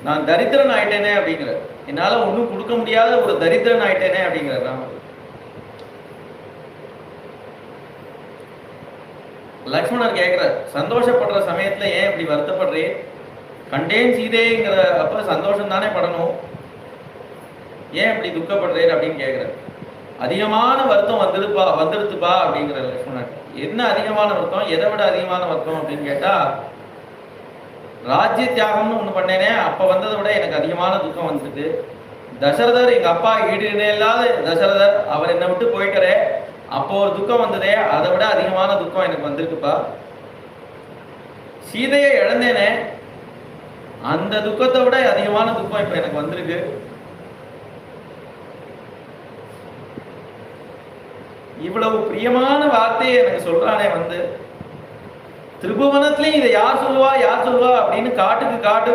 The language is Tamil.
நான் தரித்திரன் ஆயிட்டேனே அப்படிங்கிற, என்னால ஒன்றும் கொடுக்க முடியாத ஒரு தரித்திரன் ஆயிட்டேனே அப்படிங்கிறார் ராமர். லக்ஷ்மணர் கேட்கிறார், சந்தோஷப்படுற சமயத்துல ஏன் இப்படி வருத்தப்படுறே? கண்டேன் சீதைங்கிற அப்ப சந்தோஷம் தானே படணும், ஏன் இப்படி துக்கப்படுறேன் அப்படின்னு கேட்கிறார். அதிகமான வருத்தம் வந்துடுத்துப்பா அப்படிங்கிற லக்ஷ்மணர். என்ன அதிகமான வருத்தம், எதை விட அதிகமான வருத்தம் அப்படின்னு கேட்டா, ராஜ்ய தியாகம்னு ஒண்ணு பண்ணேனே, அப்ப வந்ததை விட எனக்கு அதிகமான துக்கம் வந்துருக்கு. தசரதர், எங்க அப்பா ஈடு இல்லாத தசரதர், அவர் என்னை விட்டு போயிட்டாரே, அப்போ ஒரு துக்கம் வந்ததே, அதை விட அதிகமான துக்கம் எனக்கு வந்திருக்குப்பா. சீதையை இழந்தேனே, அந்த துக்கத்தை விட அதிகமான துக்கம் இப்ப எனக்கு வந்திருக்கு. இவ்வளவு பிரியமான வார்த்தையை எனக்கு சொல்றானே, திரிபுவனத்திலையும் இதை யார் சொல்லுவா அப்படின்னு காட்டுக்கு காட்டு